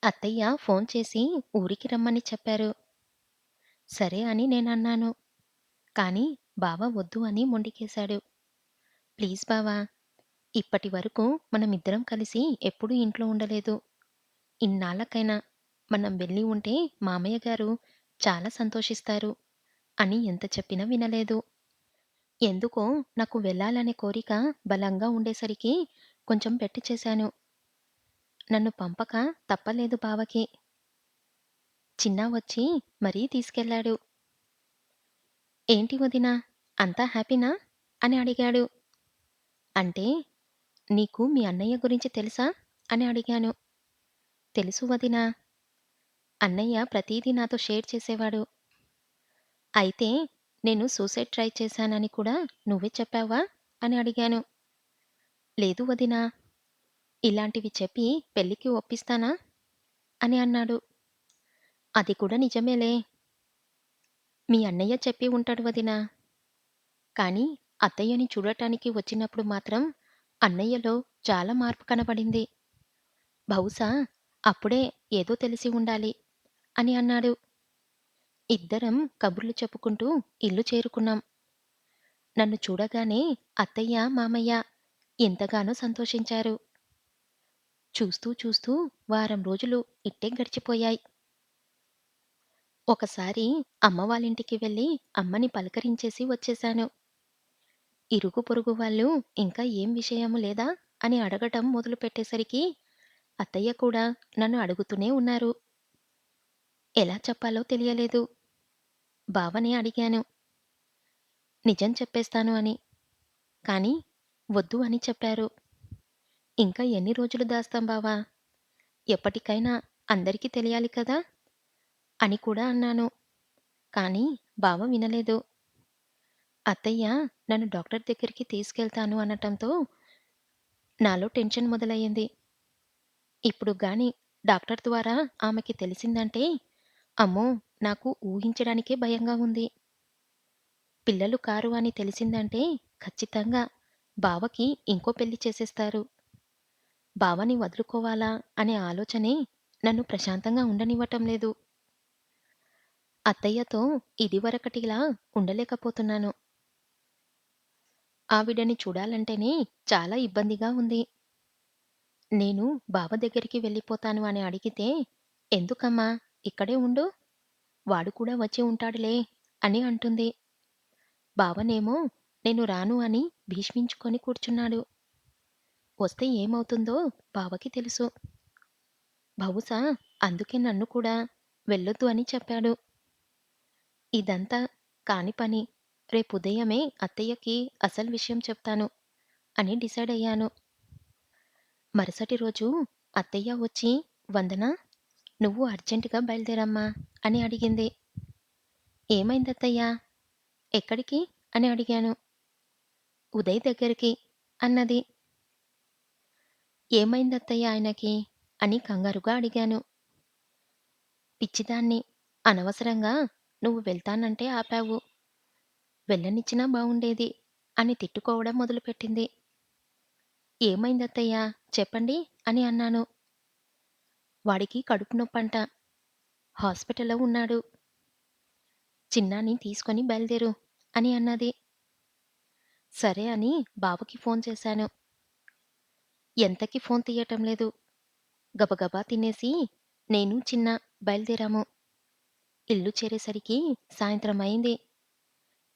అత్తయ్య ఫోన్ చేసి ఊరికి రమ్మని చెప్పారు. సరే అని నేనన్నాను. కానీ బావ వద్దు అని మొండికేశాడు. ప్లీజ్ బావా! ఇప్పటి వరకు మనమిద్దరం కలిసి ఎప్పుడూ ఇంట్లో ఉండలేదు. ఇన్నాళ్ళకైనా మనం వెళ్ళి ఉంటే మామయ్య గారు చాలా సంతోషిస్తారు అని ఎంత చెప్పినా వినలేదు. ఎందుకో నాకు వెళ్ళాలనే కోరిక బలంగా ఉండేసరికి కొంచెం బెట్టు చేశాను. నన్ను పంపక తప్పలేదు బావకి. చిన్నా వచ్చి మరీ తీసుకెళ్ళాడు. ఏంటి వదినా అంతా హ్యాపీనా? అని అడిగాడు. అంటే నీకు మీ అన్నయ్య గురించి తెలుసా? అని అడిగాను. తెలుసు వదినా. అన్నయ్య ప్రతీదీ నాతో షేర్ చేసేవాడు. అయితే నేను సూసైడ్ ట్రై చేశానని కూడా నువ్వే చెప్పావా? అని అడిగాను. లేదు వదినా. ఇలాంటివి చెప్పి పెళ్ళికి ఒప్పిస్తానా? అని అన్నాడు. అది కూడా నిజమేలే. మీ అన్నయ్య చెప్పి ఉంటాడు వదినా. కానీ అత్తయ్యని చూడటానికి వచ్చినప్పుడు మాత్రం అన్నయ్యలో చాలా మార్పు కనపడింది. బహుశా అప్పుడే ఏదో తెలిసి ఉండాలి అని అన్నాడు. ఇద్దరం కబుర్లు చెప్పుకుంటూ ఇల్లు చేరుకున్నాం. నన్ను చూడగానే అత్తయ్య, మామయ్య ఎంతగానో సంతోషించారు. చూస్తూ చూస్తూ వారం రోజులు ఇట్టే గడిచిపోయాయి. ఒకసారి అమ్మ వాళ్ళింటికి వెళ్ళి అమ్మని పలకరించేసి వచ్చేశాను. ఇరుగు పొరుగు వాళ్ళు ఇంకా ఏం విషయము లేదా అని అడగటం మొదలుపెట్టేసరికి అత్తయ్య కూడా నన్ను అడుగుతూనే ఉన్నారు. ఎలా చెప్పాలో తెలియలేదు. బావనే అడిగాను. నిజం చెప్పేస్తాను అని. కానీ వద్దు అని చెప్పారు. ఇంకా ఎన్ని రోజులు దాస్తాం బావా? ఎప్పటికైనా అందరికీ తెలియాలి కదా! అని కూడా అన్నాను. కానీ బావ వినలేదు. అత్తయ్య నన్ను డాక్టర్ దగ్గరికి తీసుకెళ్తాను అనటంతో నాలో టెన్షన్ మొదలయ్యింది. ఇప్పుడు గాని డాక్టర్ ద్వారా ఆమెకి తెలిసిందంటే అమ్మో! నాకు ఊహించడానికే భయంగా ఉంది. పిల్లలు కారు అని తెలిసిందంటే ఖచ్చితంగా బావకి ఇంకో పెళ్లి చేసేస్తారు. బావని వదులుకోవాలా అనే ఆలోచనే నన్ను ప్రశాంతంగా ఉండనివ్వటం లేదు. అత్తయ్యతో ఇదివరకటిలా ఉండలేకపోతున్నాను. ఆవిడని చూడాలంటేనే చాలా ఇబ్బందిగా ఉంది. నేను బావ దగ్గరికి వెళ్ళిపోతాను అని అడిగితే, ఎందుకమ్మా ఇక్కడే ఉండు. వాడు కూడా వచ్చి ఉంటాడులే అని అంటుంది. బావనేమో నేను రాను అని భీష్మించుకొని కూర్చున్నాడు. వస్తే ఏమవుతుందో బావకి తెలుసు. బహుశా అందుకే నన్ను కూడా వెళ్ళొద్దు అని చెప్పాడు. ఇదంతా కాని పని. రేపుదయమే అత్తయ్యకి అసలు విషయం చెప్తాను అని డిసైడ్ అయ్యాను. మరుసటి రోజు అత్తయ్య వచ్చి, వందన నువ్వు అర్జెంటుగా బయలుదేరమ్మా అని అడిగింది. ఏమైందత్తయ్యా? ఎక్కడికి? అని అడిగాను. ఉదయ్ దగ్గరికి అన్నది. ఏమైందత్తయ్య ఆయనకి? అని కంగారుగా అడిగాను. పిచ్చిదాన్ని. అనవసరంగా నువ్వు వెళ్తానంటే ఆపావు. వెళ్ళనిచ్చినా బావుండేది అని తిట్టుకోవడం మొదలుపెట్టింది. ఏమైందత్తయ్యా? చెప్పండి అని అన్నాను. వాడికి కడుపు నొప్పంట. హాస్పిటల్‌లో ఉన్నాడు. చిన్నాని తీసుకొని బయలుదేరు అని అన్నది. సరే అని బావకి ఫోన్ చేశాను. ఎంతకీ ఫోన్ తీయటం లేదు. గబగబా తినేసి నేను, చిన్న బయలుదేరాము. ఇల్లు చేరేసరికి సాయంత్రం అయింది.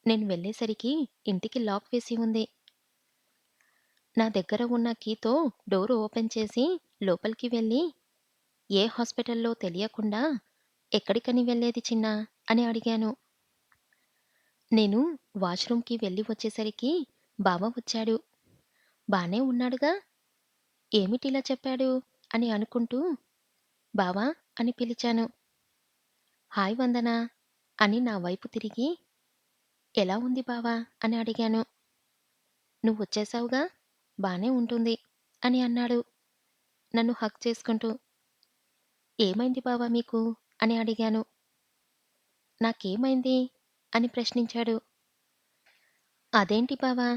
నేను వెళ్ళేసరికి ఇంటికి లాక్ వేసి ఉంది. నా దగ్గర ఉన్న కీతో డోర్ ఓపెన్ చేసి లోపలికి వెళ్ళి, ఏ హాస్పిటల్‌లో తెలియకుండా ఎక్కడికని వెళ్ళేది చిన్నా అని అడిగాను. నేను వాష్‌రూమ్‌కి వెళ్ళి వచ్చేసరికి బావ వచ్చాడు. బానే ఉన్నాడుగా? ఏమిటిలా చెప్పాడు? అని అనుకుంటూ బావా అని పిలిచాను. హాయ్ వందన అని నా వైపు తిరిగి, ఎలా ఉంది బావా అని అడిగాను. నువ్వొచ్చేశావుగా బానే ఉంటుంది అని అన్నాడు నన్ను హగ్ చేసుకుంటూ. ఏమైంది బావా మీకు అని అడిగాను. నాకేమైంది అని ప్రశ్నించాడు. అదేంటి బావా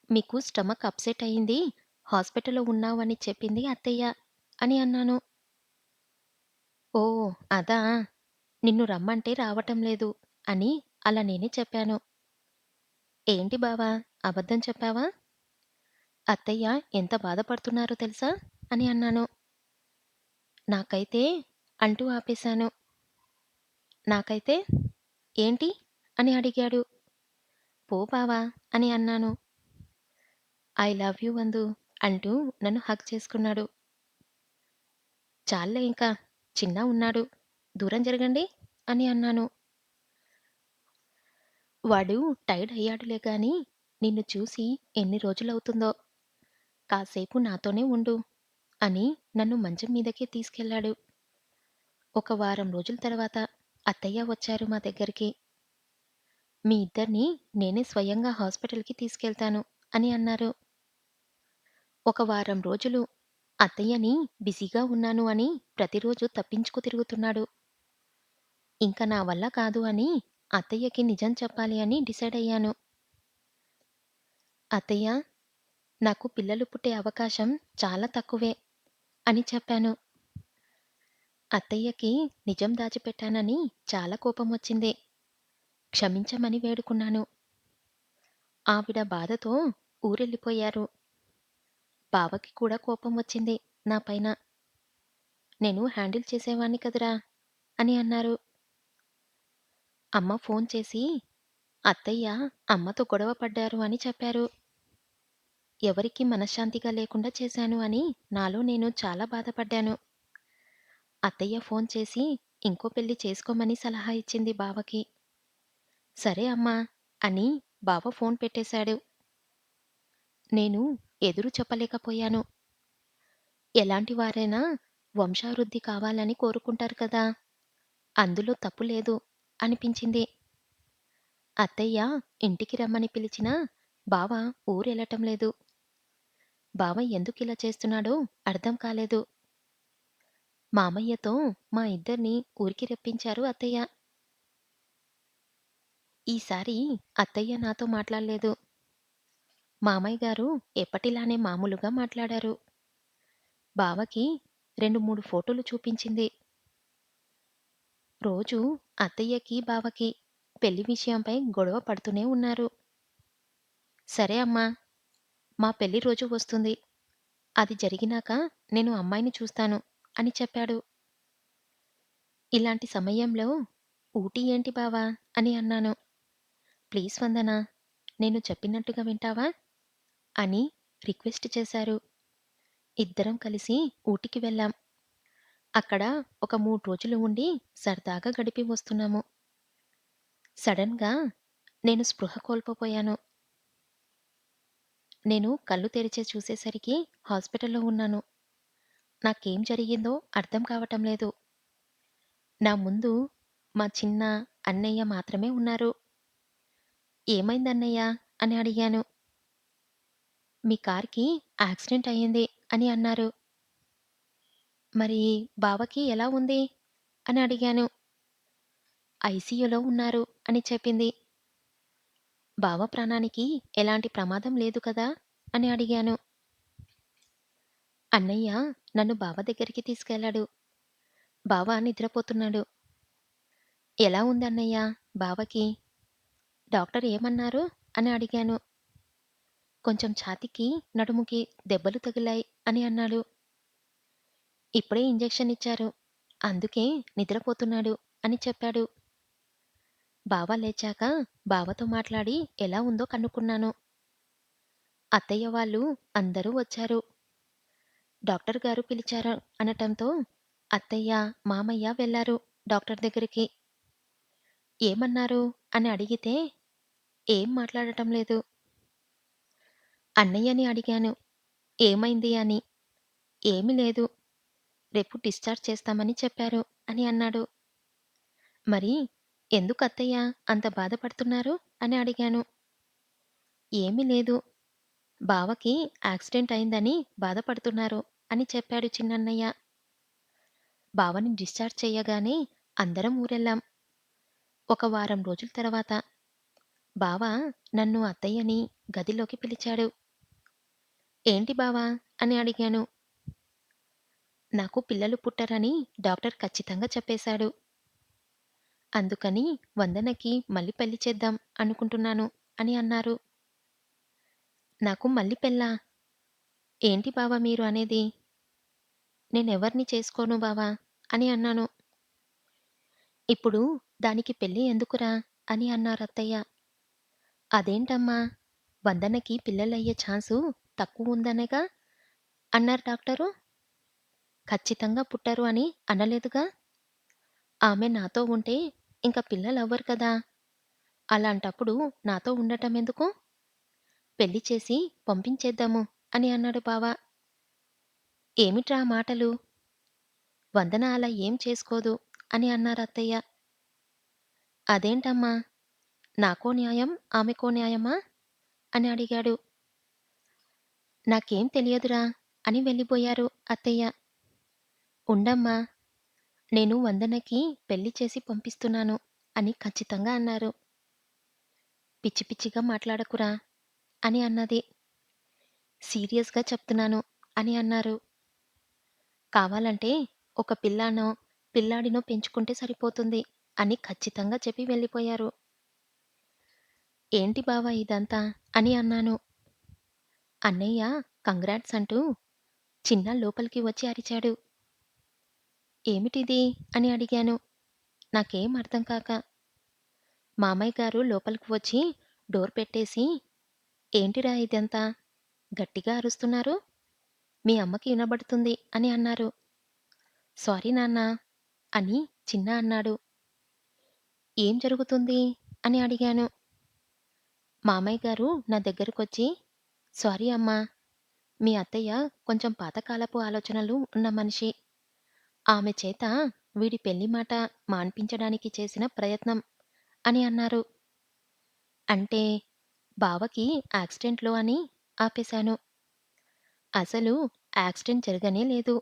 మీకు స్టమక్ అప్సెట్ అయింది హాస్పిటల్‌లో ఉన్నావని చెప్పింది అత్తయ్య అని అన్నాను. ఓహ్! అదా! నిన్ను రమ్మంటే రావటం లేదు అని అలా నేనే చెప్పాను. ఏంటి బావా! అబద్ధం చెప్పావా? అత్తయ్య ఎంత బాధపడుతున్నారో తెలుసా? అని అన్నాను. నాకైతే అంటూ ఆపేశాను. నాకైతే ఏంటి? అని అడిగాడు. పో బావా! అని అన్నాను. ఐ లవ్ యూ వందు అంటూ నన్ను హగ్ చేసుకున్నాడు. చాల్లే ఇంకా చిన్నా ఉన్నాడు. దూరం జరగండి అని అన్నాను. వాడు టైర్డ్ అయ్యాడులే గాని నిన్ను చూసి ఎన్ని రోజులవుతుందో. కాసేపు నాతోనే ఉండు అని నన్ను మంచం మీదకి తీసుకెళ్ళాడు. ఒక వారం రోజుల తర్వాత అత్తయ్య వచ్చారు మా దగ్గరికి. మీ ఇద్దరిని నేనే స్వయంగా హాస్పిటల్‌కి తీసుకెళ్తాను అని అన్నారు. ఒక వారం రోజులు అత్తయ్యని బిజీగా ఉన్నాను అని ప్రతిరోజు తప్పించుకు తిరుగుతున్నాడు. ఇంక నా వల్ల కాదు అని అత్తయ్యకి నిజం చెప్పాలి అని డిసైడ్ అయ్యాను. అత్తయ్య, నాకు పిల్లలు పుట్టే అవకాశం చాలా తక్కువే అని చెప్పాను. అత్తయ్యకి నిజం దాచిపెట్టానని చాలా కోపమొచ్చింది. క్షమించమని వేడుకున్నాను. ఆవిడ బాధతో ఊరెళ్ళిపోయారు. బావకి కూడా కోపం వచ్చింది నా పైన. నేను హ్యాండిల్ చేసేవాణ్ణి కదురా! అని అన్నారు. అమ్మ ఫోన్ చేసి అత్తయ్య అమ్మతో గొడవ పడ్డారు అని చెప్పారు. ఎవరికీ మనశ్శాంతిగా లేకుండా చేశాను అని నాలో నేను చాలా బాధపడ్డాను. అత్తయ్య ఫోన్ చేసి ఇంకో పెళ్లి చేసుకోమని సలహా ఇచ్చింది బావకి. సరే అమ్మా! అని బావ ఫోన్ పెట్టేశాడు. నేను ఎదురు చెప్పలేకపోయాను. ఎలాంటి వారైనా వంశావృద్ధి కావాలని కోరుకుంటారు కదా! అందులో తప్పు లేదు అనిపించింది. అత్తయ్య ఇంటికి రమ్మని పిలిచినా బావ ఊరెళ్ళటం లేదు. బావ ఎందుకిలా చేస్తున్నాడో అర్థం కాలేదు. మామయ్యతో మా ఇద్దరిని ఊరికి రప్పించారు అత్తయ్య. ఈసారి అత్తయ్య నాతో మాట్లాడలేదు. మామయ్య గారు ఎప్పటిలానే మామూలుగా మాట్లాడారు. బావకి 2, 3 ఫోటోలు చూపించింది. రోజూ అత్తయ్యకి, బావకి పెళ్లి విషయంపై గొడవ పడుతూనే ఉన్నారు. సరే అమ్మా! మా పెళ్లి రోజు వస్తుంది. అది జరిగినాక నేను అమ్మాయిని చూస్తాను అని చెప్పాడు. ఇలాంటి సమయంలో ఊటీ ఏంటి బావా! అని అన్నాను. ప్లీజ్ వందన, నేను చెప్పినట్టుగా వింటావా? అని రిక్వెస్ట్ చేశారు. ఇద్దరం కలిసి ఊటికి వెళ్ళాం. అక్కడ ఒక 3 రోజులు ఉండి సరదాగా గడిపి వస్తున్నాము. సడెన్‌గా నేను స్పృహ కోల్పోయాను. నేను కళ్ళు తెరిచి చూసేసరికి హాస్పిటల్‌లో ఉన్నాను. నాకేం జరిగిందో అర్థం కావటం లేదు. నా ముందు మా చిన్న అన్నయ్య మాత్రమే ఉన్నారు. "ఏమైందన్నయ్య?" అని అడిగాను. "మీ కార్‌కి యాక్సిడెంట్ అయింది" అని అన్నారు. "మరి బావకి ఎలా ఉంది?" అని అడిగాను. "ఐసీయూలో ఉన్నారు" అని చెప్పింది. "బావ ప్రాణానికి ఎలాంటి ప్రమాదం లేదు కదా?" అని అడిగాను. అన్నయ్య నన్ను బావ దగ్గరికి తీసుకెళ్ళాడు. బావ నిద్రపోతున్నాడు. "ఎలా ఉందన్నయ్య బావకి?" డాక్టర్ ఏమన్నారు? అని అడిగాను. కొంచెం ఛాతీకి, నడుముకి దెబ్బలు తగిలాయి అని అన్నాడు. ఇప్పుడే ఇంజెక్షన్ ఇచ్చారు. అందుకే నిద్రపోతున్నాడు అని చెప్పాడు. బావ లేచాక బావతో మాట్లాడి ఎలా ఉందో కనుక్కున్నాను. అత్తయ్య వాళ్ళు అందరూ వచ్చారు. డాక్టర్ గారు పిలిచారు అనటంతో అత్తయ్య, మామయ్య వెళ్లారు డాక్టర్ దగ్గరికి. ఏమన్నారు అని అడిగితే ఏం మాట్లాడటం లేదు. అన్నయ్యని అడిగాను. ఏమైంది అని. ఏమీ లేదు. రేపు డిశ్చార్జ్ చేస్తామని చెప్పారు అని అన్నాడు. మరి ఎందుకు అత్తయ్య అంత బాధపడుతున్నారు అని అడిగాను. ఏమీ లేదు. బావకి యాక్సిడెంట్ అయిందని బాధపడుతున్నారు అని చెప్పాడు చిన్నన్నయ్య. బావని డిశ్చార్జ్ చెయ్యగానే అందరం ఊరెళ్ళాం. ఒక వారం రోజుల తర్వాత బావ నన్ను అత్తయ్యని గదిలోకి పిలిచాడు. ఏంటి బావా అని అడిగాను. నాకు పిల్లలు పుట్టరని డాక్టర్ ఖచ్చితంగా చెప్పేశాడు. అందుకని వందనకి మళ్ళీ పెళ్లి చేద్దాం అనుకుంటున్నాను అని అన్నారు. నాకు మళ్ళీ పెళ్ళా? ఏంటి బావ మీరు అనేది? నేనెవర్ని చేసుకోను బావ అని అన్నాను. ఇప్పుడు దానికి పెళ్లి ఎందుకురా అని అన్నారత్తయ్య. అదేంటమ్మా! వందనకి పిల్లలయ్యే ఛాన్సు తక్కువుందనేగా అన్నారు డాక్టరు. ఖచ్చితంగా పుట్టరు అని అనలేదుగా! ఆమె నాతో ఉంటే ఇంక పిల్లలవ్వరు కదా! అలాంటప్పుడు నాతో ఉండటమెందుకు? పెళ్లి చేసి పంపించేద్దాము అని అన్నాడు బావ. ఏమిట్రా ఆ మాటలు? వందన అలా ఏం చేసుకోదు అని అన్నారత్తయ్య. అదేంటమ్మా! నాకో న్యాయం, ఆమెకో న్యాయమా? అని అడిగాడు. నాకేం తెలియదురా అని వెళ్ళిపోయారు అత్తయ్య. ఉండమ్మా! నేను వందనకి పెళ్లి చేసి పంపిస్తున్నాను అని ఖచ్చితంగా అన్నారు. పిచ్చి పిచ్చిగా మాట్లాడకురా అని అన్నది. సీరియస్‌గా చెప్తున్నాను అని అన్నారు. కావాలంటే ఒక పిల్లానో, పిల్లాడినో పెంచుకుంటే సరిపోతుంది అని ఖచ్చితంగా చెప్పి వెళ్ళిపోయారు. ఏంటి బావ ఇదంతా అని అన్నాను. అన్నయ్య కంగ్రాట్స్ అంటూ చిన్న లోపలికి వచ్చి అరిచాడు. ఏమిటిది అని అడిగాను. నాకేం అర్థం కాక. మామయ్య గారు లోపలికి వచ్చి డోర్ పెట్టేసి, ఏంటిరా ఇదంతా? గట్టిగా అరుస్తున్నారు. మీ అమ్మకి వినబడుతుంది అని అన్నారు. సారీ నాన్నా అని చిన్న అన్నాడు. ఏం జరుగుతుంది అని అడిగాను. మామయ్య గారు నా దగ్గరకొచ్చి, సారీ అమ్మా! మీ అత్తయ్య కొంచెం పాతకాలపు ఆలోచనలు ఉన్న మనిషి. ఆమె చేత వీడి పెళ్లి మాట మాన్పించడానికి చేసిన ప్రయత్నం అని అన్నారు. అంటే బావకి యాక్సిడెంట్‌లో అని ఆపేశాను. అసలు యాక్సిడెంట్ జరగనే లేదు.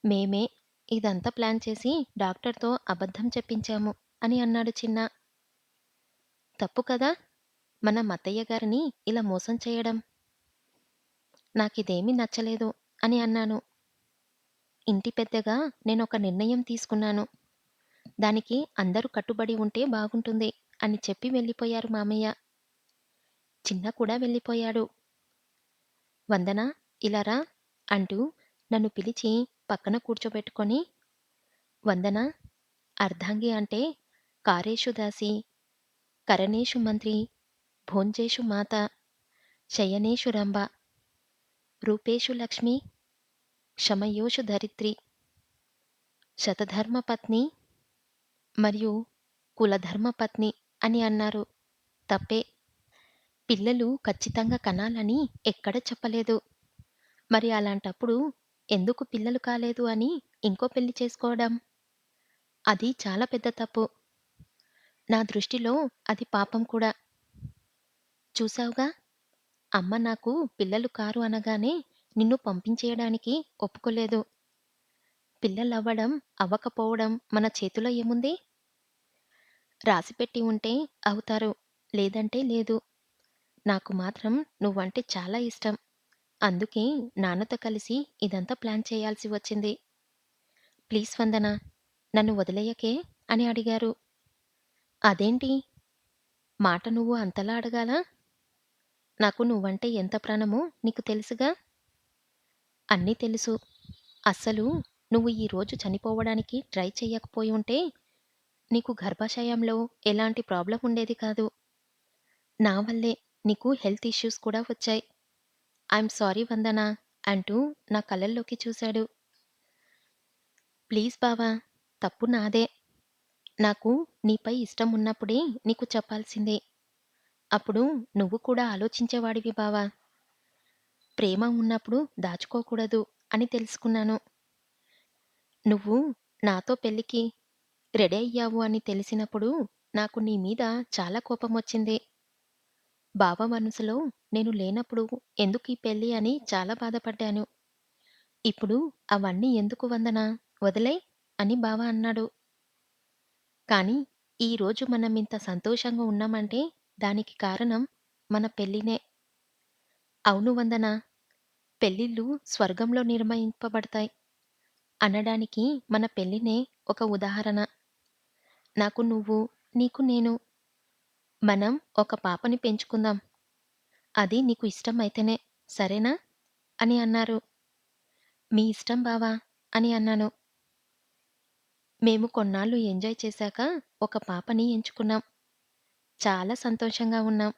మేమే ఇదంతా ప్లాన్ చేసి డాక్టర్‌తో అబద్ధం చెప్పించాము అని అన్నాడు చిన్న. తప్పు కదా! మన మత్తయ్య గారిని ఇలా మోసం చేయడం. నాకిదేమీ నచ్చలేదు అని అన్నాను. ఇంటి పెద్దగా నేనొక నిర్ణయం తీసుకున్నాను. దానికి అందరూ కట్టుబడి ఉంటే బాగుంటుంది అని చెప్పి వెళ్ళిపోయారు మామయ్య. చిన్న కూడా వెళ్ళిపోయాడు. వందనా ఇలా రా అంటూ నన్ను పిలిచి పక్కన కూర్చోబెట్టుకొని, వందనా అర్ధాంగి అంటే కారేషు దాసి, కరణేషు మంత్రి, భోంజేషు మాత, శయనేషు రంభ, రూపేషు లక్ష్మి, క్షమయోషు ధరిత్రి, శతధర్మపత్ని మరియు కులధర్మపత్ని అని అన్నారు. తప్పే. పిల్లలు ఖచ్చితంగా కనాలని ఎక్కడ చెప్పలేదు. మరి అలాంటప్పుడు ఎందుకు పిల్లలు కాలేదు అని ఇంకో పెళ్లి చేసుకోవడం? అది చాలా పెద్ద తప్పు. నా దృష్టిలో అది పాపం కూడా. చూశావుగా! అమ్మ నాకు పిల్లలు కారు అనగానే నిన్ను పంపించేయడానికి ఒప్పుకోలేదు. పిల్లలవ్వడం, అవ్వకపోవడం మన చేతిలో ఏముంది? రాసిపెట్టి ఉంటే అవుతారు. లేదంటే లేదు. నాకు మాత్రం నువ్వంటే చాలా ఇష్టం. అందుకే నాన్నతో కలిసి ఇదంతా ప్లాన్ చేయాల్సి వచ్చింది. ప్లీజ్ వందన, నన్ను వదిలెయ్యకే అని అడిగారు. అదేంటి? మాట నువ్వు అంతలా అడగాలా? నాకు నువ్వంటే ఎంత ప్రాణమో నీకు తెలుసుగా? అన్నీ తెలుసు. అస్సలు నువ్వు ఈ రోజు చనిపోవడానికి ట్రై చెయ్యకపోయి ఉంటే, నీకు గర్భాశయంలో ఎలాంటి ప్రాబ్లమ్ ఉండేది కాదు. నా వల్లే నీకు హెల్త్ ఇష్యూస్ కూడా వచ్చాయి. ఐయామ్ సారీ వందన అంటూ నా కళ్ళల్లోకి చూశాడు. ప్లీజ్ బావ, తప్పు నాదే. నాకు నీపై ఇష్టం ఉన్నప్పుడే నీకు చెప్పాల్సిందే. అప్పుడు నువ్వు కూడా ఆలోచించేవాడివి బావా. ప్రేమ ఉన్నప్పుడు దాచుకోకూడదు అని తెలుసుకున్నాను. నువ్వు నాతో పెళ్ళికి రెడీ అయ్యావు అని తెలిసినప్పుడు నాకు నీ మీద చాలా కోపమొచ్చింది. బావ మనసులో నేను లేనప్పుడు ఎందుకీ పెళ్లి అని చాలా బాధపడ్డాను. ఇప్పుడు అవన్నీ ఎందుకు వందనా, వదిలేయ్ అని బావ అన్నాడు. కానీ ఈ రోజు మనమింత సంతోషంగా ఉన్నామంటే దానికి కారణం మన పెళ్ళినే. అవును వందనా, పెళ్ళిళ్ళు స్వర్గంలో నిర్మయింపబడతాయి. అనడానికి మన పెళ్ళినే ఒక ఉదాహరణ. నాకు నువ్వు, నీకు నేను. మనం ఒక పాపని పెంచుకుందాం. అది నీకు ఇష్టమైతేనే. సరేనా? అని అన్నారు. మీ ఇష్టం బావ అని అన్నాను. మేము కొన్నాళ్ళు ఎంజాయ్ చేశాక ఒక పాపని ఎంచుకున్నాం. చాలా సంతోషంగా ఉన్నాం.